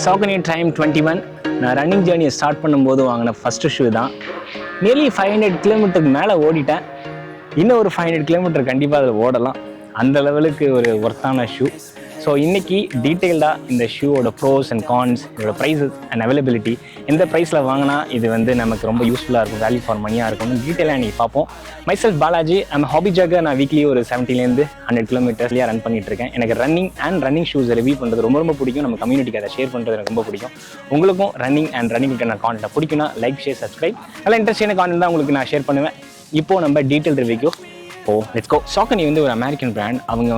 Saucony Time 21 நான் running ஜேர்னியை start பண்ணும்போது வாங்கின ஃபஸ்ட்டு ஷூ தான். நியர்லி 500 கிலோமீட்டருக்கு மேலே ஓடிட்டேன். இன்னும் ஒரு 500 கிலோமீட்டர் கண்டிப்பாக அதில் ஓடலாம். அந்த லெவலுக்கு ஒரு ஒர்த்தான ஷூ. ஸோ இன்றைக்கி டீட்டெயில்டாக இந்த ஷூவோட ப்ரோஸ் அண்ட் கான்ஸ், இதோட ப்ரைஸஸ் அண்ட் அவைலபிலிட்டி, எந்த ப்ரைஸில் வாங்கினா இது நமக்கு ரொம்ப யூஸ்ஃபுல்லாக இருக்கும், வேல்யூ ஃபார் மணியாக இருக்கும்னு டீட்டெயிலாக இன்றைக்கி பார்ப்போம். மைசெல்ஃப் பாலாஜி, நம்ம ஹாபி ஜாக நான் வீக்லி ஒரு 70லேருந்து 100 கிலோமீட்டர்ஸ்லேயே ரன் பண்ணிகிட்ருக்கேன். எனக்கு ரன்னிங் ஷூஸை ரிவ்யூ பண்ணுறது ரொம்ப பிடிக்கும். நம்ம கம்யூனிட்டிக்கு அதை ஷேர் பண்ணுறது எனக்கு ரொம்ப பிடிக்கும். உங்களுக்கும் ரன்னிங்கான கான்டென்ட் பிடிக்கும்னா லைக், ஷேர், சப்ஸ்கிரைப். நல்லா இன்ட்ரெஸ்டான கான்டென்ட் தான் உங்களுக்கு நான் ஷேர் பண்ணுவேன். இப்போது நம்ம டீட்டெயில் ரிவ்யூக்கு லெட்ஸ் கோ. Saucony ஒரு அமெரிக்கன் பிராண்ட். அவங்க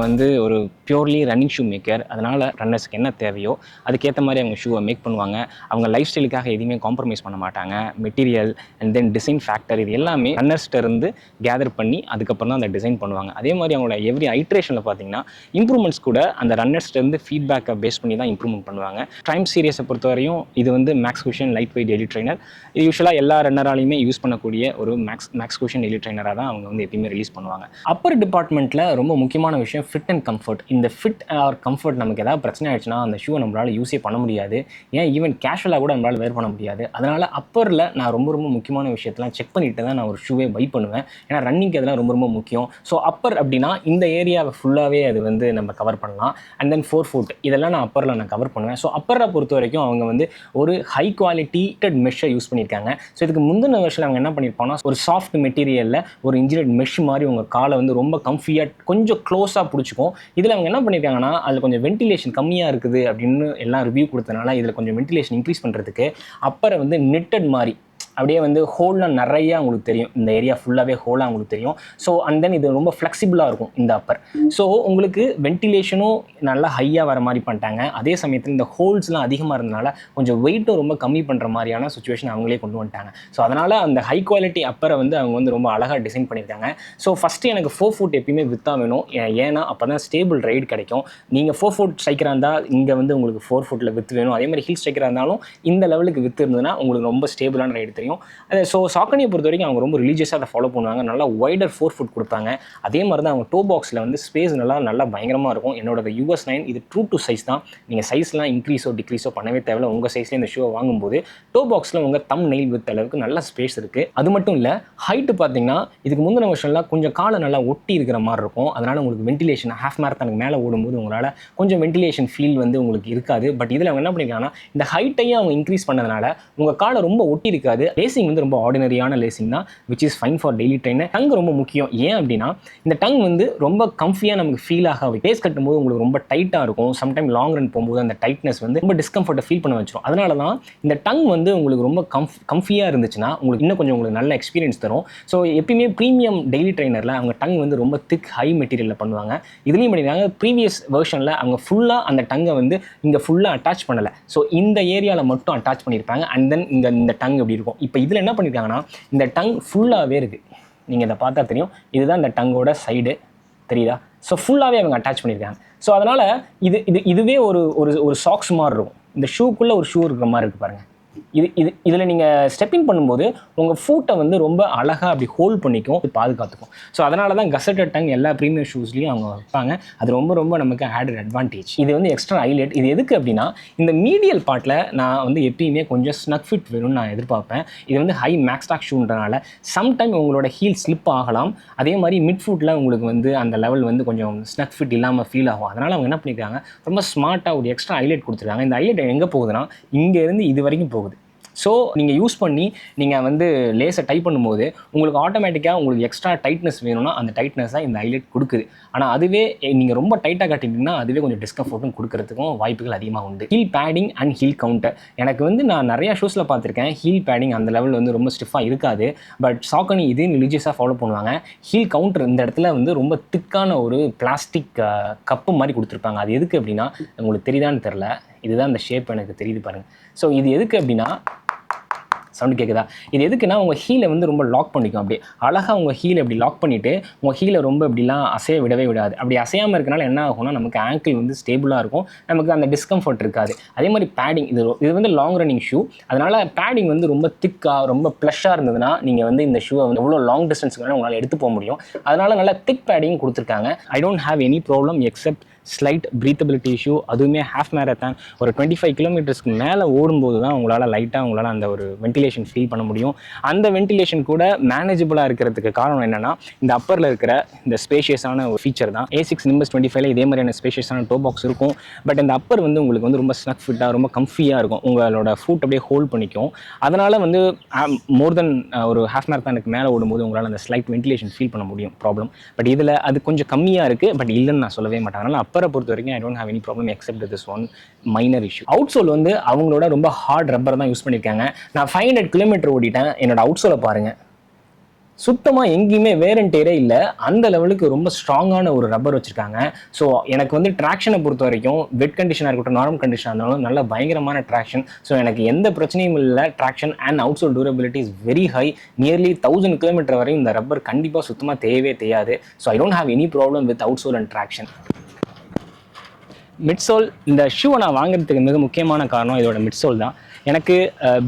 ஒரு பியூர்லி ரன்னிங் ஷூ மேக்கர். அதனால் ரன்னர்ஸ்க்கு என்ன தேவையோ அதுக்கேற்ற மாதிரி அவங்க ஷூவை மேக் பண்ணுவாங்க. அவங்க லைஃப் ஸ்டைலுக்காக எதுவுமே காம்ப்ரமைஸ் பண்ண மாட்டாங்க. Material and then design factor, இது எல்லாமே ரன்னர்ஸ்கிட்ட கேதர் பண்ணி அதுக்கப்புறம் தான் அந்த டிசைன் பண்ணுவாங்க. அதே மாதிரி அவங்களோட எவ்ரி ஐட்ரேஷனில் பார்த்தீங்கன்னா இம்ப்ரூவ்மெண்ட்ஸ் கூட அந்த ரன்னர்ஸ்கிட்ட ஃபீட்பேக்கை பேஸ் பண்ணி தான் இம்ப்ரூவ்மெண்ட் பண்ணுவாங்க. டைம் சீரியஸை பொறுத்தவரையும் இது மேக்ஸ் குஷன் லைட் வெயிட் எலி ட்ரைனர். இது யூஸ்வலாக எல்லா ரன்னராலையுமே யூஸ் பண்ணக்கூடிய ஒரு மேக்ஸ் குஷன் எலி ட்ரைனராக தான் அவங்க எப்பயுமே ரிலீஸ் பண்ணுவாங்க. அப்பர் டிபார்ட்மெண்ட்டில் ரொம்ப முக்கியமான விஷயம் ஃபிட் அண்ட் கம்ஃபர்ட். இந்த ஃபிட் ஆர் கம்ஃபர்ட் நமக்கு ஏதாவது பிரச்சனை ஆயிடுச்சுன்னா அந்த ஷூவை நம்மளால் யூஸே பண்ண முடியாது. ஏன் ஈவன் கேஷுவலாக கூட நம்மளால் வேர் பண்ண முடியாது. அதனால் அப்பரில் நான் ரொம்ப முக்கியமான விஷயத்தெல்லாம் செக் பண்ணிட்டு தான் நான் ஒரு ஷூவே பை பண்ணுவேன். ஏன்னா ரன்னிங்க்கு அதெல்லாம் ரொம்ப முக்கியம். ஸோ அப்பர் அப்படின்னா இந்த ஏரியாவை ஃபுல்லாகவே அது நம்ம கவர் பண்ணலாம். அண்ட் தென் 4 foot இதெல்லாம் நான் அப்பரில் நான் கவர் பண்ணுவேன். ஸோ அப்பரை பொறுத்த வரைக்கும் அவங்க ஒரு ஹை குவாலிட்டி மெஷ்ஷை யூஸ் பண்ணியிருக்காங்க. ஸோ இதுக்கு முந்தின வருஷம் அவங்க என்ன பண்ணியிருப்பாங்கன்னா ஒரு சாஃப்ட் மெட்டீரியலில் ஒரு இன்ஜினியர்ட் மெஷ் மாதிரி உங்கள் காலை ரொம்ப கம்ஃபியாக கொஞ்சம் க்ளோஸாக பிடிச்சிக்கும். இதில் அவங்க என்ன பண்ணியிருக்காங்கன்னா அதில் கொஞ்சம் வென்டிலேஷன் கம்மியாக இருக்குது அப்படின்னு எல்லாம் ரிவ்யூ கொடுத்தனால இதில் கொஞ்சம் வென்டிலேஷன் இன்க்ரீஸ் பண்ணுறதுக்கு அப்பரை நெட்டட் மாதிரி அப்படியே ஹோல்லாம் நிறையா உங்களுக்கு தெரியும். இந்த ஏரியா ஃபுல்லாகவே ஹோலாக உங்களுக்கு தெரியும். ஸோ அண்ட் தென் இது ரொம்ப ஃப்ளெக்சிபிளாக இருக்கும் இந்த அப்பர். ஸோ உங்களுக்கு வென்டிலேஷனும் நல்லா ஹையாக வர மாதிரி பண்ணிட்டாங்க. அதே சமயத்தில் இந்த ஹோல்ஸ்லாம் அதிகமாக இருந்தனால கொஞ்சம் வெயிட்டும் ரொம்ப கம்மி பண்ணுற மாதிரியான சுச்சுவேஷன் அவங்களே கொண்டு வந்துட்டாங்க. ஸோ அதனால் அந்த ஹை குவாலிட்டி அப்பரை அவங்க ரொம்ப அழகாக டிசைன் பண்ணியிருக்காங்க. ஸோ ஃபஸ்ட்டு எனக்கு 4 foot எப்பயுமே வித்தாக வேணும். ஏன்னா அப்போ தான் ஸ்டேபிள் ரைடு கிடைக்கும். நீங்கள் 4 foot ஸ்ட்ரைக்கராக இருந்தால் இங்கே உங்களுக்கு 4 footல வித்து வேணும். அதே மாதிரி ஹில் ஸ்ட்ரைக்கராக இருந்தாலும் இந்த லெவலுக்கு வித்து இருந்ததுன்னா உங்களுக்கு ரொம்ப ஸ்டேபிளான ரைடு தெரியும். ஸோ Sauconyயை பொறுத்த வரைக்கும் அவங்க ரொம்ப ரிலீஜியஸாக அதை ஃபாலோ பண்ணுவாங்க. நல்லா வைடர் 4 foot கொடுப்பாங்க. அதே மாதிரி தான் அவங்க டோ பாக்ஸில் ஸ்பேஸ் நல்லா பயங்கரமாக இருக்கும். என்னோட US 9 இது ட்ரூ டு சைஸ் தான். நீங்கள் சைஸ்லாம் இன்க்ரீஸோ டிக்ரீஸோ பண்ணவே தேவையில்ல. உங்கள் சைஸ்லேயே இந்த ஷூவை வாங்கும்போது டோ பாக்ஸில் உங்கள் தம் நெயில் வித் அளவுக்கு நல்ல ஸ்பேஸ் இருக்குது. அது மட்டும் இல்லை, ஹைட்டு பார்த்தீங்கன்னா இதுக்கு முந்தின வருஷம்லாம் கொஞ்சம் காலை நல்லா ஒட்டி இருக்கிற மாதிரி இருக்கும். அதனால் உங்களுக்கு வென்டிலேஷன் ஹாஃப் மேரத்தானுக்கு மேலே ஓடும்போது உங்களால் கொஞ்சம் வென்டிலேஷன் ஃபீல் உங்களுக்கு இருக்காது. பட் இதில் அவங்க என்ன பண்ணியிருக்காங்கன்னா இந்த ஹைட்டையும் அவங்க இன்க்ரீஸ் பண்ணதுனால உங்கள் காலை ரொம்ப ஒட்டி இருக்காது. லேசிங் ரொம்ப ஆர்டினரியான லேசிங் தான், which is fine for daily trainer. Tongue ரொம்ப முக்கியம். ஏன் அப்படின்னா இந்த டங் ரொம்ப கம்ஃபியாக நமக்கு ஃபீல் ஆகாது. பேஸ் கட்டும்போது உங்களுக்கு ரொம்ப டைட்டாக இருக்கும். சம்டைம் லாங் ரன் போகும்போது அந்த டைட்னஸ் ரொம்ப டிஸ்கம்ஃபர்ட்டை ஃபீல் பண்ண வச்சிடும். அதனால தான் இந்த டங் உங்களுக்கு ரொம்ப கம்ஃபியாக இருந்துச்சுன்னா உங்களுக்கு இன்னும் கொஞ்சம் உங்களுக்கு நல்ல எக்ஸ்பீரியன்ஸ் தரும். ஸோ எப்பயுமே ப்ரீமியம் டெய்லி ட்ரெயினரில் அவங்க டங் ரொம்ப திக் ஹை மெட்டீரியலில் பண்ணுவாங்க. இதுலேயும் பண்ணியிருக்காங்க. ப்ரீவியஸ் வெர்ஷனில் அவங்க ஃபுல்லாக அந்த டங்கை இங்கே ஃபுல்லாக அட்டாச் பண்ணலை. ஸோ இந்த ஏரியாவில் மட்டும் அட்டாச் பண்ணியிருப்பாங்க. அண்ட் தென் இங்கே இந்த டங் எப்படி இருக்கும். இப்போ இதில் என்ன பண்ணியிருக்காங்கன்னா இந்த டங் ஃபுல்லாகவே இருக்குது. நீங்கள் இதை பார்த்தா தெரியும். இதுதான் இந்த டங்கோட சைடு தெரியுதா. ஸோ ஃபுல்லாகவே அவங்க அட்டாச் பண்ணியிருக்காங்க. ஸோ அதனால் இதுவே ஒரு சாக்ஸ் மாதிரி இருக்கும். இந்த ஷூக்குள்ளே ஒரு ஷூ இருக்கிற மாதிரி இருக்குது பாருங்கள். இதில் நீங்கள் ஸ்டெப்பிங் பண்ணும்போது உங்கள் ஃபூட்டை ரொம்ப அழகாக அப்படி ஹோல்ட் பண்ணிக்கும், பாதுகாத்துக்கும். ஸோ அதனால தான் கசட்டட் டங் எல்லா ப்ரீமியம் ஷூஸ்லேயும் அவங்க வைப்பாங்க. அது ரொம்ப நமக்கு ஆடட் அட்வான்டேஜ். இது எக்ஸ்ட்ரா ஹைலைட். இது எதுக்கு அப்படின்னா இந்த மீடியல் பார்ட்டில் நான் எப்பயுமே கொஞ்சம் ஸ்னக் ஃபிட் வேணும்னு நான் எதிர்பார்ப்பேன். இது ஹை மேக்ஸ்டாக் ஷூன்றனால சம்டைம் உங்களோட ஹீல் ஸ்லிப் ஆகலாம். அதே மாதிரி மிட் ஃபுட்டில் உங்களுக்கு அந்த லெவல் கொஞ்சம் ஸ்னக் ஃபிட் இல்லாமல் ஃபீல் ஆகும். அதனால் அவங்க என்ன பண்ணியிருக்காங்க ரொம்ப ஸ்மார்ட்டாக ஒரு எக்ஸ்ட்ரா ஹைலைட் கொடுத்துருக்காங்க. இந்த ஹைலைட் எங்கே போகுதுன்னா இங்கேருந்து இது வரைக்கும் போகுது. ஸோ நீங்கள் யூஸ் பண்ணி நீங்கள் லேஸை டைப் பண்ணும்போது உங்களுக்கு ஆட்டோமேட்டிக்காக உங்களுக்கு எக்ஸ்ட்ரா டைட்னஸ் வேணும்னா அந்த டைட்னஸ் தான் இந்த ஹைலைட் கொடுக்குது. ஆனால் அதுவே நீங்கள் ரொம்ப டைட்டாக கட்டிட்டீங்கன்னா அதுவே கொஞ்சம் டிஸ்கம்ஃபர்ட்டும் கொடுக்கறதுக்கும் வாய்ப்புகள் அதிகமாக உண்டு. Heel padding and heel counter. எனக்கு நான் நிறையா ஷூஸில் பார்த்துருக்கேன் ஹீல் பேடிங் அந்த லெவல் ரொம்ப ஸ்டிஃபாக இருக்காது. பட் Saucony இதே ரிலீஜியஸாக ஃபாலோ பண்ணுவாங்க. ஹீல் கவுண்டர் இந்த இடத்துல ரொம்ப திக்கான ஒரு பிளாஸ்டிக் கப்பு மாதிரி கொடுத்துருப்பாங்க. அது எதுக்கு அப்படின்னா உங்களுக்கு தெரியுதான்னு தெரில. இதுதான் இந்த ஷேப் எனக்கு தெரியுது பாருங்கள். ஸோ இது எதுக்கு அப்படின்னா சவுண்டு கேட்குதா. இது எதுக்குன்னா உங்கள் ஹீலை ரொம்ப லாக் பண்ணிக்கும். அப்படியே அழகாக உங்கள் ஹீலை இப்படி லாக் பண்ணிவிட்டு உங்கள் ஹீலை ரொம்ப இப்படிலாம் அசைய விடவே விடாது. அப்படி அசையாமல் இருக்கனால என்ன ஆகும்னா நமக்கு ஆங்கிள் ஸ்டேபிளாக இருக்கும். நமக்கு அந்த டிஸ்கம்ஃபர்ட் இருக்காது. அதே மாதிரி பேடிங் இது லாங் ரன்னிங் ஷூ. அதனால் பேடிங் ரொம்ப திக்காக ரொம்ப ப்ளஷ்ஷாக இருந்ததுன்னா நீங்கள் இந்த ஷூவை எவ்வளோ லாங் டிஸ்டன்ஸுக்கு வேணால் உங்களால் எடுத்து போக முடியும். அதனால் நல்லா திக் பேடிங் கொடுத்துருக்காங்க. I don't have any problem except slight breathability issue. அதுவுமே ஹாஃப் மேரத்தான் ஒரு 25 கிலோமீட்டர்ஸ்க்கு மேலே ஓடும்போது தான் உங்களால் அந்த ஒரு வென்டிலேஷன் ஃபீல் பண்ண முடியும். அந்த வென்டிலேஷன் கூட மேனேஜபிளாக இருக்கிறதுக்கு காரணம் என்னென்னா இந்த அப்பரில் இருக்கிற இந்த ஸ்பேஷியஸான ஒரு ஃபீச்சர் தான். A6 Nimbus 25ல இதே மாதிரியான ஸ்பேஷியஸான டோ பாக்ஸ் இருக்கும். பட் இந்த அப்பர் வந்து உங்களுக்கு வந்து ரொம்ப ஸ்னக் ஃபிட்டாக ரொம்ப கம்ஃபியாக இருக்கும். உங்களோட ஃபுட் அப்படியே ஹோல்ட் பண்ணிக்கும். அதனால் வந்து மோர் தென் ஒரு ஹாஃப் மேரத்தானுக்கு மேலே ஓடும்போது உங்களால் அந்த ஸ்லைட் வென்டிலேஷன் ஃபீல் பண்ண முடியும் ப்ராப்ளம். பட் இதில் அது கொஞ்சம் கம்மியாக இருக்குது. பட் இல்லைன்னு நான் சொல்லவே மாட்டேன். அதனால் அப்பரை பொறுத்த வரைக்கும் I don't have any problem except this one minor issue. Outsole வந்து அவங்களோட ரொம்ப ஹார்ட் ரப்பர் தான் யூஸ் பண்ணியிருக்காங்க. நான் 500 கிலோமீட்டர் ஓடிட்டேன். என்னோட அவுட் சோலை பாருங்கள், சுத்தமாக எங்கேயுமே வேர் அண்ட் டேரே இல்லை. அந்த லெவலுக்கு ரொம்ப ஸ்ட்ராங்கான ஒரு ரப்பர் வச்சுருக்காங்க. ஸோ எனக்கு வந்து ட்ராக்ஷனை பொறுத்த வரைக்கும் வெட் கண்டிஷனாக இருக்கட்டும் நார்மல் கண்டிஷனாக இருந்தாலும் நல்ல பயங்கரமான ட்ராக்ஷன். ஸோ எனக்கு எந்த பிரச்சனையும் இல்லை. Traction and outsole durability is very high. Nearly 1000 kilometre வரையும் இந்த ரப்பர் கண்டிப்பாக சுத்தமாக தேவையே தெரியாது. So I don't have any problem with outsole and traction. Midsole, இந்த ஷூவை நான் வாங்குறதுக்கு மிக முக்கியமான காரணம் இதோட மிட்சோல் தான். எனக்கு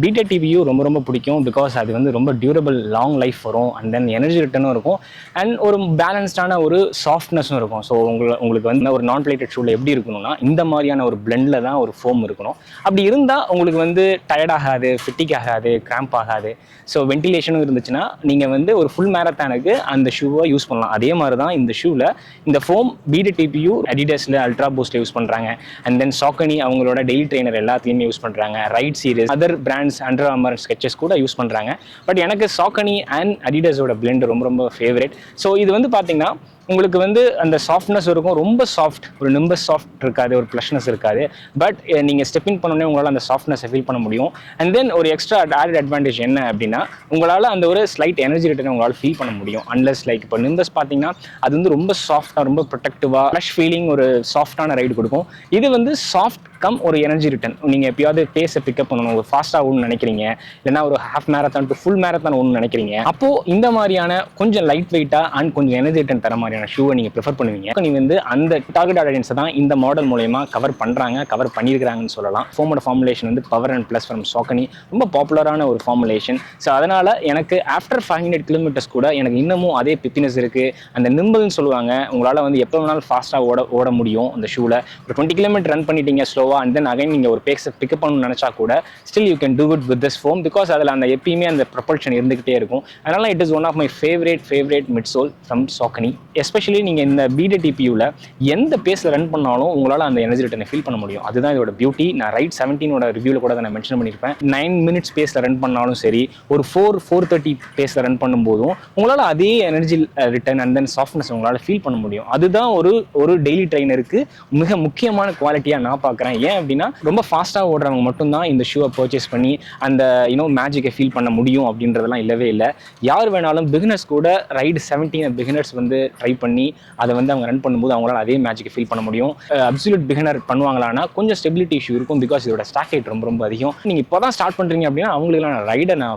பீட்டா டிபியூ ரொம்ப ரொம்ப பிடிக்கும். பிகாஸ் அது வந்து ரொம்ப டியூரபிள், லாங் லைஃப் வரும். அண்ட் தென் எனர்ஜி ரிட்டனும் இருக்கும். அண்ட் ஒரு பேலன்ஸ்டான ஒரு சாஃப்ட்னஸும் இருக்கும். ஸோ உங்களுக்கு வந்து ஒரு நான் பிளேட்டட் ஷூவில் எப்படி இருக்கணும்னா இந்த மாதிரியான ஒரு பிளெண்டில் தான் ஒரு ஃபோம் இருக்கணும். அப்படி இருந்தால் உங்களுக்கு வந்து டயர்ட் ஆகாது, ஃபிட்டிக் ஆகாது, கிராம்ப் ஆகாது. ஸோ வென்டிலேஷனும் இருந்துச்சுன்னா நீங்கள் வந்து ஒரு ஃபுல் மேரத்தானுக்கு அந்த ஷூவை யூஸ் பண்ணலாம். அதே மாதிரி தான் இந்த ஷூவில் இந்த ஃபோம் பீட்டா டிபியூ அடிடாஸில் அல்ட்ரா பூஸ்ட்டில் யூஸ் பண்ணுறாங்க. அண்ட் தென் சாக்கனி அவங்களோட டெய்லி ட்ரெயினர் எல்லாத்தையுமே யூஸ் பண்ணுறாங்க. Ride series, other brands, Under Armour, Skechers கூட யூஸ் பண்ணுறாங்க. பட் எனக்கு சாக்கனி அண்ட் அடிடாஸோட பிளெண்ட் ரொம்ப ரொம்ப ஃபேவரட். ஸோ இது வந்து பார்த்தீங்கன்னா உங்களுக்கு வந்து அந்த சாஃப்ட்னஸ் இருக்கும். ரொம்ப சாஃப்ட், ஒரு நிம்பஸ் சாஃப்ட் இருக்காது, ஒரு ப்ளஷ்னஸ் இருக்காது. பட் நீங்கள் ஸ்டெப்பிங் பண்ணோடனே உங்களால் அந்த சாஃப்ட்னஸை ஃபீல் பண்ண முடியும். அண்ட் தென் ஒரு எக்ஸ்ட்ரா ஆடட் அட்வான்டேஜ் என்ன அப்படின்னா உங்களால் அந்த ஒரு ஸ்லைட் எனர்ஜி ரிட்டர்ன் உங்களால் ஃபீல் பண்ண முடியும். அன்லஸ் லைக் இப்போ நிம்பஸ் பார்த்தீங்கன்னா அது வந்து ரொம்ப சாஃப்டாக, ரொம்ப ப்ரொடெக்டிவாக, ஃப்ளஷ் ஃபீலிங், ஒரு சாஃப்டான ரைடு கொடுக்கும். இது வந்து சாஃப்ட் கம் ஒரு எனர்ஜி ரிட்டர்ன். நீங்கள் எப்பயாவது பேஸை பிக்கப் பண்ணணும், ஒரு ஃபாஸ்ட்டாக ஒன்று நினைக்கிறீங்க, இல்லைனா ஒரு half marathon to full marathon ஒன்று நினைக்கிறீங்க, அப்போது இந்த மாதிரியான கொஞ்சம் லைட் வெயிட்டாக அண்ட் கொஞ்சம் எனர்ஜி ரிட்டர்ன் தர மாதிரியான ஷூவை நீங்கள் ப்ரிஃபர் பண்ணுவீங்க. நீங்கள் வந்து அந்த டார்கெட் ஆடியன்ஸை தான் இந்த மாடல் மூலமா கவர் பண்ணியிருக்கிறாங்கன்னு சொல்லலாம். ஃபோமோட ஃபார்முலேஷன் வந்து பவர் அண்ட் ப்ளஸ் ஃப்ரம் சாக்கனி ரொம்ப பாப்புலரான ஒரு ஃபார்முலேஷன். ஸோ அதனால் எனக்கு ஆஃப்டர் 500 கிலோமீட்டர்ஸ் கூட எனக்கு இன்னமும் அதே பிப்பினஸ் இருக்குது. அந்த நிம்பிள்னு சொல்லுவாங்க, உங்களால் வந்து எப்போ வேணாலும் ஃபாஸ்ட்டாக ஓட முடியும். அந்த ஷூவில் ஒரு 20 கிலோமீட்டர் ரன் பண்ணிட்டீங்க ஸ்லோவாக, அண்ட் தென் அகைன் நீங்கள் ஒரு பேஸை பிக்கப் பண்ணணும்னு நினச்சா கூட still you can do it with this foam. Because அதில் அந்த எப்பயுமே அந்த ப்ரொபல்ஷன் இருந்துகிட்டே இருக்கும். அதனால் it is one of my favourite midsole from Saucony. Especially நீங்கள் இந்த பீட்டா டிபியூவில் எந்த பேஸில் ரன் பண்ணாலும் உங்களால் அந்த எனர்ஜி ரிட்டனை ஃபீல் பண்ண முடியும். அதுதான் இதோட பியூட்டி. நான் ரைட் 17ஓட ரிவ்யூவில் கூட நான் மென்ஷன் பண்ணியிருப்பேன். 9 மினிட்ஸ் பேஸில் ரன் பண்ணாலும் சரி, ஒரு 4:30 பேஸில் ரன் பண்ணும்போதும் உங்களால் அதே energy return and then softness உங்களால் ஃபீல் பண்ண முடியும். அதுதான் ஒரு டெய்லி ட்ரெயினருக்கு மிக முக்கியமான குவாலிட்டியாக நான் பார்க்குறேன். ஏன் அப்படின்னா ரொம்ப ஃபாஸ்ட்டாக ஓடுறவங்க மட்டும்தான் இந்த ஷூவை பர்ச்சேஸ் பண்ணி அந்த மேஜிக்கை ஃபீல் பண்ண முடியும் அப்படின்றதெல்லாம் இல்லவே இல்லை. யார் வேணாலும் பிகினர்ஸ் கூட ரைடு 17 பிகினர்ஸ் வந்து ட்ரை பண்ணி அதை வந்து அவங்க ரன் பண்ணும்போது அவங்களால அதே மேஜிக்கை ஃபீல் பண்ண முடியும். அப்சல்யூட் பிகினர் பண்ணுவாங்களான்னா கொஞ்சம் ஸ்டெபிலிட்டி இஷ்யூ இருக்கும். பிகாஸ் இதோட ஸ்டாக் ஹைட் ரொம்ப அதிகம். நீங்கள் இப்போ தான் ஸ்டார்ட் பண்ணுறீங்க அப்படின்னா அவங்களுக்குலாம் நான் ரைடை நான்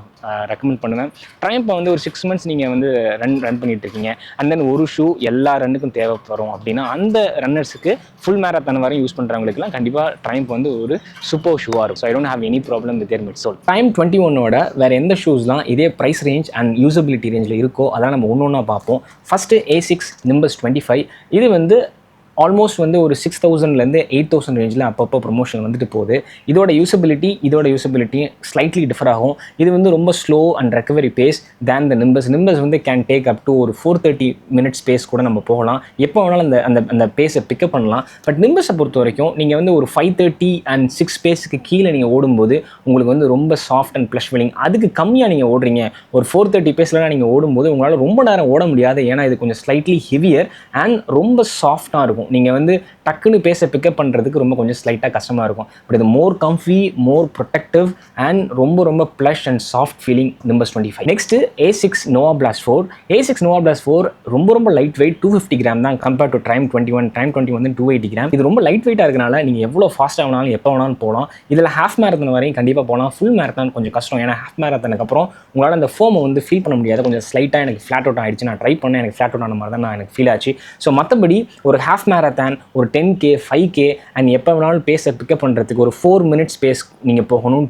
ரெக்கமெண்ட் பண்ணுவேன். ட்ரையம்பை வந்து ஒரு 6 months நீங்கள் வந்து ரன் பண்ணிட்டு இருக்கீங்க, அண்ட் தென் ஒரு ஷூ எல்லா ரன்னுக்கும் தேவைப்படும் அப்படின்னா அந்த ரன்னர்ஸுக்கு ஃபுல் மேரத்தான் வரையும் யூஸ் பண்ணுறவங்களுக்குலாம் கண்டிப்பாக ட்ரையம்ப் வந்து ஒரு சூப்பர் ஷூவாக இருக்கும். So I don't have any problem with their midsole. டைம் 21ஓட வேறு எந்த ஷூஸ்லாம் இதே ப்ரைஸ் ரேஞ்ச் அண்ட் யூசபிலிட்டி ரேஞ்சில் இருக்கோ அதெல்லாம் நம்ம ஒன்று பார்ப்போம். First A6 Nimbus 25. இது வந்து ஆல்மோஸ்ட் வந்து ஒரு 6000லேருந்து 8000 ரேஞ்சில் அப்பப்போ ப்ரொமோஷன் வந்துட்டு போகுது. இதோட யூசபிலிட்டி ஸ்லைட்லி டிஃபர் ஆகும். இது வந்து ரொம்ப slow and recovery pace then the Nimbus வந்து கேன் டேக் அப் டு ஒரு 430 மினிட்ஸ் பேஸ் கூட நம்ம போகலாம். எப்போ வேணாலும் அந்த பேஸை பிக்கப் பண்ணலாம். பட் நிம்பஸை பொறுத்த வரைக்கும் நீங்கள் வந்து ஒரு 530 and 6 பேஸுக்கு கீழே நீங்கள் ஓடும்போது உங்களுக்கு வந்து ரொம்ப சாஃப்ட் அண்ட் ப்ளஷ் ஃபீலிங். அதுக்கு கம்மியாக நீங்கள் ஓடுறீங்க, ஒரு 430 பேஸ்லாம் நீங்கள் ஓடும்போது உங்களால் ரொம்ப நேரம் ஓட முடியாது. ஏன்னா இது கொஞ்சம் ஸ்லைட்லி ஹெவியர் அண்ட் ரொம்ப சாஃப்டாக இருக்கும். நீங்கள் வந்து டக்குன்னு பேஸை பிக்கப் பண்ணுறதுக்கு ரொம்ப கொஞ்சம் ஸ்லைட்டாக கஷ்டமாக இருக்கும். பட் இது more comfy, more protective and ரொம்ப plush and soft feeling Nimbus 25. Next A6 Nova Blast 4. A6 Nova Blast 4 ரொம்ப லைட் வெயிட், 250 கிராம் தான் கம்பேர்ட் டு Triumph 21. Triumph 21 வந்து 280 கிராம். இது ரொம்ப லைட் வெயிட்டாக இருக்கனால நீங்கள் எவ்வளோ ஃபாஸ்ட்டாக வேணாலும் எப்போ வேணாலும் போகலாம். இதில் ஹாஃப் மேரத்தான் வரையும் கண்டிப்பாக போகலாம். ஃபுல் மேரத்தான் கொஞ்சம் கஷ்டம். ஏன்னா ஹாஃப் மேரத்தானுக்கு அப்புறம் உங்களால் அந்த ஃபோமை வந்து ஃபீல் பண்ண முடியாது. கொஞ்சம் ஸ்லைட்டாக எனக்கு ஃப்ளாட் அவுட் ஆகிடுச்சு. நான் ட்ரை பண்ணேன், எனக்கு ஃப்ளாட் அவுட் ஆன மாதிரி தான் எனக்கு ஃபீல் ஆச்சு. ஸோ மற்றபடி ஒரு ஹாஃப் மேரத்தான், ஒரு 10K 5K அண்ட் எப்போ வேணாலும் பேஸை பிக்கப் பண்ணுறதுக்கு ஒரு 4 மினிட்ஸ் ஸ்பேஸ் நீங்கள் போகணும்,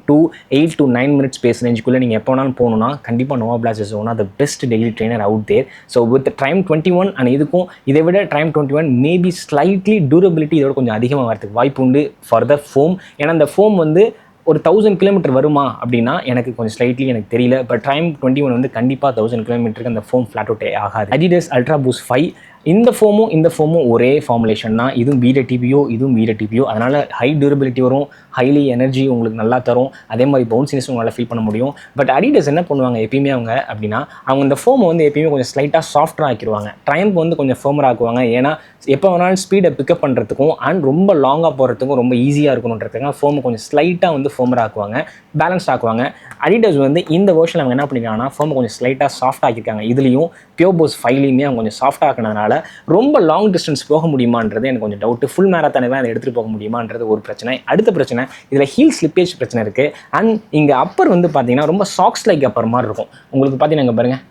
8 to 9 மினிட்ஸ் ஸ்பேஸ் ரேஞ்சுக்குள்ளே நீங்கள் எப்போ வேணாலும் போகணுன்னா கண்டிப்பாக Nova Blast is one of the best daily trainer out there. So with Triumph 21 and இதுக்கும் இதை விட ட்ரைம் 21 மேபி ஸ்லைட்லி டியூரபிலிட்டி இதோட கொஞ்சம் அதிகமாக வரதுக்கு வாய்ப்பு உண்டு ஃபார் த ஃபோம். ஏன்னா அந்த ஃபோம் வந்து ஒரு 1000 கிலோமீட்டர் வருமா அப்படின்னா எனக்கு கொஞ்சம் ஸ்லைட்லி எனக்கு தெரியல. பட் ட்ரைம் 21 வந்து கண்டிப்பாக 1000 கிலோமீட்டருக்கு அந்த ஃபோம் ஃப்ளாட் அவுட்டே ஆகாது. Adidas Ultra Boost 5 இந்த ஃபோமும் ஒரே ஃபார்முலேஷன் தான். இதுவும் வீட டிபிஓ, இதுவும் வீட டிபிஓ. அதனால் ஹை டியூரபிலிட்டி வரும், ஹைலி எனர்ஜி உங்களுக்கு நல்லா தரும், அதே மாதிரி பவுன்சினஸ் உங்களால் ஃபீல் பண்ண முடியும். பட் Adidas என்ன பண்ணுவாங்க எப்பயுமே அவங்க அப்படின்னா, அவங்க இந்த ஃபோமை வந்து எப்பயுமே கொஞ்சம் ஸ்லைட்டாக சாஃப்டாக ஆக்கிடுவாங்க. ட்ரைம்ப் வந்து கொஞ்சம் ஃபேமர் ஆக்குவாங்க. ஏன்னா எப்போ வேணாலும் ஸ்பீடை பிக்கப் பண்ணுறதுக்கும் அண்ட் ரொம்ப லாங்காக போகிறதுக்கும் ரொம்ப ஈஸியாக இருக்கணுன்றதுக்காக ஃபோமை கொஞ்சம் ஸ்லைட்டாக வந்து ஃபேமர் ஆக்குவாங்க, பேலன்ஸ் ஆக்குவாங்க. Adidas வந்து இந்த வேர்ஷனில் அவங்க என்ன பண்ணியிருக்காங்கன்னா ஃபோமை கொஞ்சம் ஸ்லைட்டாக சாஃப்ட் ஆக்கியிருக்காங்க. இதுலேயும் Pure Boost 5லையுமே அவங்க கொஞ்சம் சாஃப்ட் ஆக்கினதுனால ரொம்ப லாங் டிஸ்டன்ஸ் போக முடியுமான்றது எனக்கு கொஞ்சம் டவுட். ஃபுல் மேரத்தானவே அதை எடுத்துகிட்டு போக முடியுமான்றது ஒரு பிரச்சனை. அடுத்த பிரச்சனை, இதில் ஹீல் ஸ்லிப்பேஜ் பிரச்சனை இருக்குது. அண்ட் இங்கே அப்பர் வந்து பார்த்தீங்கன்னா ரொம்ப சாக்ஸ் லைக் அப்பர் மாதிரி இருக்கும். உங்களுக்கு பார்த்தீங்கன்னா இங்கே பாருங்கள்,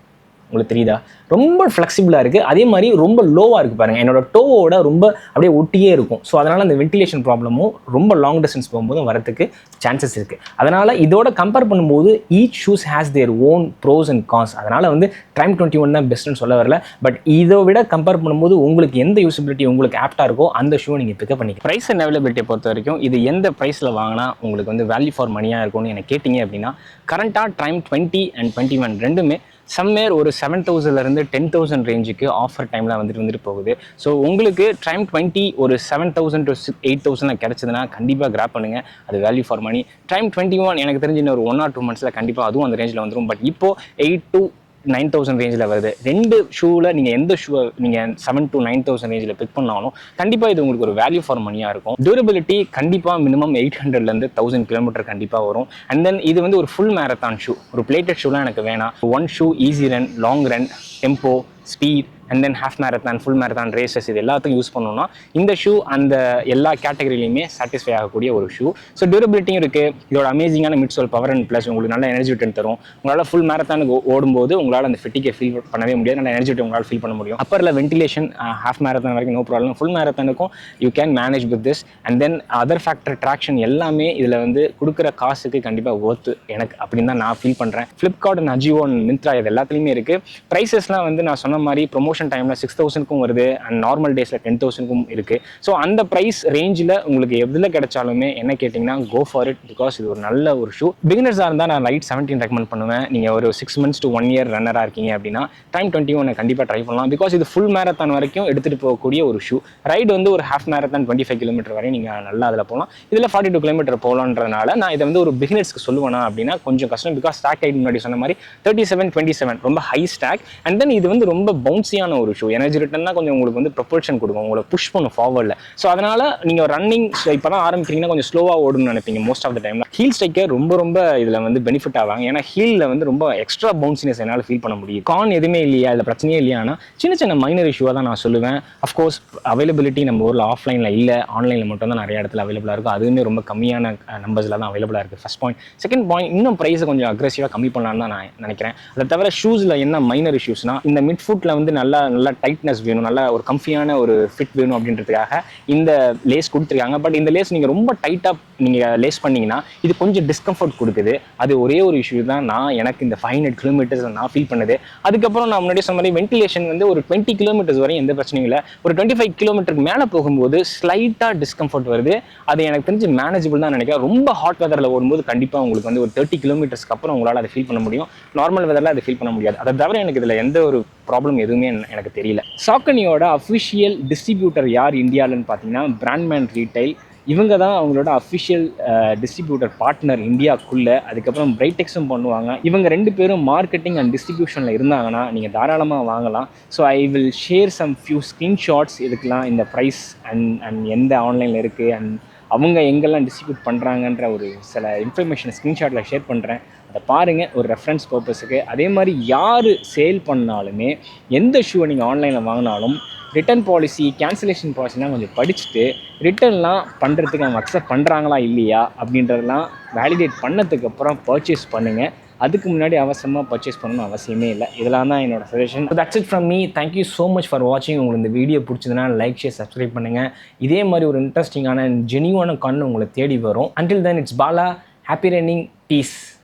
உங்களுக்கு தெரியுதா, ரொம்ப ஃப்ளெக்சிபிளாக இருக்குது. அதே மாதிரி ரொம்ப லோவாக இருக்குது பாருங்கள், என்னோட டோவோட ரொம்ப அப்படியே ஒட்டியே இருக்கும். ஸோ அதனால் அந்த வென்டிலேஷன் ப்ராப்ளமும் ரொம்ப லாங் டிஸ்டன்ஸ் போகும்போதும் வரதுக்கு சான்சஸ் இருக்குது. அதனால் இதோட கம்பேர் பண்ணும்போது each shoes has their own pros and cons. அதனால் வந்து ட்ரைம் 21 தான் பெஸ்ட்டுன்னு சொல்ல வரல. பட் இதை விட கம்பேர் பண்ணும்போது உங்களுக்கு எந்த யூசபிலிட்டி உங்களுக்கு ஆப்டாக இருக்கோ அந்த ஷூ நீங்கள் பிக்கப் பண்ணிக்க. ப்ரைஸ் அண்ட் அவைலபிலிட்டியை பொறுத்த வரைக்கும் இது எந்த ப்ரைஸில் வாங்கினா உங்களுக்கு வந்து வேல்யூ ஃபார் மணியாக இருக்கும்னு எனக்கு கேட்டிங்க அப்படின்னா, கரண்ட்டாக ட்ரைம் 20 and 21 ரெண்டுமே சம்வேர் ஒரு 7,000லேருந்து 10,000 ரேஞ்சுக்கு ஆஃபர் டைமில் வந்துட்டு போகுது. ஸோ உங்களுக்கு ட்ரைம் 20 ஒரு 7,000 to 8,000 கிடைச்சதுன்னா கண்டிப்பாக கிராப் பண்ணுங்கள், அது வேல்யூ ஃபார் மணி. ட்ரைம் 21 எனக்கு தெரிஞ்ச இன்னும் ஒரு 1 or 2 months கண்டிப்பாக அதுவும் அந்த ரேஞ்சில் வந்துடும். பட் இப்போது 8 to 9,000 ரேஞ்சில் வருது. ரெண்டு ஷூவில் நீங்கள் எந்த ஷூவை நீங்கள் 7 to 9,000 ரேஞ்சில் பிக் பண்ணாலும் கண்டிப்பாக இது உங்களுக்கு ஒரு வேல்யூ ஃபார் மணியாக இருக்கும். டியூரபிலிட்டி கண்டிப்பாக மினிமம் 800லேருந்து 1000 கிலோமீட்டர் கண்டிப்பாக வரும். அண்ட் தென் இது வந்து ஒரு ஃபுல் மேரத்தான் ஷூ, ஒரு பிளேட்டட் ஷூலாம் எனக்கு வேணாம். One shoe easy run, long run, tempo, speed and then half marathon, full marathon races இது எல்லாத்தையும் யூஸ் பண்ணோம்னா இந்த ஷூ அந்த எல்லா கேட்டகரியிலையுமே சாட்டிஸ்ஃபை ஆகக்கூடிய ஒரு ஷூ. ஸோ டியூரபிலிட்டியும் இருக்குது, இதோட அமேசிங்கான மிட்சோல் பவர் அண்ட் ப்ளஸ் உங்களுக்கு நல்ல எனர்ஜி ரிட்டர்ன் தரும். உங்களால் ஃபுல் மேரத்தானுக்கு ஓடும்போது உங்களால் அந்த ஃபிட்டிக்கை ஃபீல் பண்ணவே முடியாது, நல்ல எனர்ஜி ரிட்டர்ன் உங்களால் ஃபீல் பண்ண முடியும். அப்பரில் வென்டிலேஷன் ஹாஃப் மேரத்தான் வரைக்கும் நோ ப்ராப்ளம். ஃபுல் மேரத்தானுக்கும் you can manage with this. And then other factor traction எல்லாமே இதில் வந்து கொடுக்குற காசுக்கு கண்டிப்பாக ஒர்த்து எனக்கு அப்படின்னு தான் நான் ஃபீல் பண்ணுறேன். Flipkart and Ajio and Myntra இது எல்லாத்துலேயுமே இருக்குது. ப்ரைஸஸ்லாம் வந்து நான் சொன்ன மாதிரி ப்ரொமோஷன் டைமில் 6,000க்கும் வருது அண்ட் நார்மல் டேஸில் 10,000க்கும் இருக்குது. ஸோ அந்த ப்ரைஸ் ரேஞ்சில் உங்களுக்கு எதில் கிடைச்சாலுமே என்ன கேட்டிங்கன்னா கோ ஃபார் இட், பிகாஸ் இது ஒரு நல்ல ஒரு ஷூ. பிகினர்ஸாக இருந்தால் நான் லைட் 17 ரெக்கமெண்ட் பண்ணுவேன். நீங்கள் ஒரு 6 months to 1 year ரன்னராக இருக்கீங்க அப்படின்னா ட்ரைம் 21 கண்டிப்பாக ட்ரை பண்ணலாம். பிகாஸ் இது ஃபுல் மேரத்தான் வரைக்கும் எடுத்துகிட்டு போகக்கூடிய ஒரு ஷூ. ரைடு வந்து ஒரு ஹாஃப் மேரத்தான் 25 கிலோமீட்டர் வரையும் நீங்கள் நல்லா அதில் போகலாம். இதில் 42 கிலோமீட்டர் போகலான்றதுனால நான் இதை வந்து ஒரு பிகினர்ஸ்க்கு சொல்லுவேனா அப்படின்னா கொஞ்சம் கஷ்டம். பிகாஸ் ஸ்டாக் ஹைட் முன்னாடி சொன்ன மாதிரி 37-27 ரொம்ப ஹை ஸ்டாக். அண்ட் தென் இது வந்து ரொம்ப பவுன்சியான ஒரு ஷூ. எனர்ஜி ரிட்டர்னா கொஞ்சம் உங்களுக்கு வந்து ப்ரொபல்ஷன் கொடுக்கும், உங்களை புஷ் பண்ணும் ஃபார்வர்டில். ஸோ அதனால் நீங்கள் ரன்னிங் இப்போ தான் ஆரம்பிக்கிறீங்கன்னா கொஞ்சம் ஸ்லோவாக ஓடணும்னு நினைப்பீங்க மோஸ்ட் ஆஃப் த டைமில். ஹீல் ஸ்ட்ரைக்கர் ரொம்ப இதில் வந்து பெனிஃபிட் ஆவாங்க. ஏன்னா ஹீலில் வந்து ரொம்ப எக்ஸ்ட்ரா பவுன்சினஸ் என்னால் ஃபீல் பண்ண முடியும். கான் எதுவுமே இல்லையா, அதில் பிரச்சனையே இல்லையா, ஆனால் சின்ன மைனர் இஷ்யூவாக தான் நான் சொல்லுவேன். அஃப்கோர்ஸ் அவைலபிலிட்டி நம்ம ஊரில் ஆஃப்லைனில் இல்லை, ஆன்லைனில் மட்டும் தான் நிறைய இடத்துல அவைலபிளாக இருக்கும். அதுவுமே ரொம்ப கம்மியான நம்பர்ஸில் தான் அவைலபிளாக இருக்குது. First point. செகண்ட் பாயிண்ட், இன்னும் ப்ரைஸை கொஞ்சம் அக்ரெசிவாக கம்மி பண்ணலான்னு தான் நான் நினைக்கிறேன். அதை தவிர ஷூஸில் என்ன மைனர் இஷ்யூஸ்னா, இந்த மிட் ஃபுட்டில் வந்து நல்லா டைட்னஸ் வேணும், நல்லா ஒரு கம்ஃபியான ஒரு ஃபிட் வேணும் அப்படின்றதுக்காக இந்த லேஸ் கொடுத்துருக்காங்க. பட் இந்த லேஸ் நீங்கள் ரொம்ப டைட்டாக நீங்கள் லேஸ் பண்ணிங்கன்னா இது கொஞ்சம் டிஸ்கம்ஃபர்ட் கொடுக்குது. அது ஒரே ஒரு இஷ்யூ தான் எனக்கு இந்த 500 கிலோமீட்டர்ஸ் நான் ஃபீல் பண்ணது. அதுக்கப்புறம் நான் முன்னாடி சொன்ன மாதிரி வென்டிலேஷன் வந்து ஒரு 20 கிலோமீட்டர்ஸ் வரையும் எந்த பிரச்சனையும் இல்லை. ஒரு 25 கிலோமீட்டருக்கு மேலே போகும்போது ஸ்லைட்டாக டிஸ்கம்ஃபர்ட் வருது. அது எனக்கு தெரிஞ்சு மேனேஜபிள் தான் நினைக்கிறேன். ரொம்ப ஹாட் வெதரில் ஓடும்போது கண்டிப்பாக உங்களுக்கு வந்து ஒரு 30 கிலோமீட்டர்ஸ்க்கு அப்புறம் உங்களால் அதை ஃபீல் பண்ண முடியும். நார்மல் வெதரில் அதை ஃபீல் பண்ண முடியாது. அதை தவிர எனக்கு இதில் எந்த ஒரு ப்ராப்ளம் எதுவுமே எனக்கு தெரியல. சாக்கனியோட அஃபிஷியல் டிஸ்ட்ரிபியூட்டர் யார் இந்தியாவில்னு பார்த்தீங்கன்னா பிராண்ட்மேன் ரீட்டைல். இவங்க தான் அவங்களோட அஃபிஷியல் டிஸ்ட்ரிபியூட்டர் பார்ட்னர் இந்தியாவுக்குள்ளே. அதுக்கப்புறம் பிரைடெக்ஸும் பண்ணுவாங்க. இவங்க 2 பேரும் மார்க்கெட்டிங் அண்ட் டிஸ்ட்ரிபியூஷனில் இருந்தாங்கன்னா நீங்கள் தாராளமாக வாங்கலாம். So I will share some few screenshots இதுக்கெலாம், இந்த ப்ரைஸ் அண்ட் எந்த ஆன்லைனில் இருக்குது அண்ட் அவங்க எங்கெல்லாம் டிஸ்ட்ரிபியூட் பண்ணுறாங்கன்ற ஒரு சில இன்ஃபர்மேஷன் ஸ்க்ரீன்ஷாட்டில் ஷேர் பண்ணுறேன். அதை பாருங்கள் ஒரு ரெஃபரன்ஸ் பர்பஸுக்கு. அதே மாதிரி யார் சேல் பண்ணாலுமே எந்த ஷூவை நீங்கள் ஆன்லைனில் வாங்கினாலும் ரிட்டர்ன் பாலிசி, கேன்சலேஷன் பாலிசிலாம் கொஞ்சம் படிச்சுட்டு ரிட்டர்ன்லாம் பண்ணுறதுக்கு அவங்க அக்செப்ட் பண்ணுறாங்களா இல்லையா அப்படின்றதெல்லாம் வேலிடேட் பண்ணதுக்கப்புறம் பர்ச்சேஸ் பண்ணுங்கள். அதுக்கு முன்னாடி அவசரமாக பர்ச்சேஸ் பண்ணணும்னு அவசியமே இல்லை. இதெல்லாம் தான் என்னோட suggestion. That's it from me. Thank you so much for வாட்சிங். உங்களுக்கு இந்த வீடியோ பிடிச்சதுன்னா லைக், ஷேர், சப்ஸ்கிரைப் பண்ணுங்கள். இதே மாதிரி ஒரு இன்ட்ரெஸ்டிங்கான ஜெனியூனான கான்டென்ட் உங்களை தேடி வரும். Until then it's Bala. Happy running. Piece.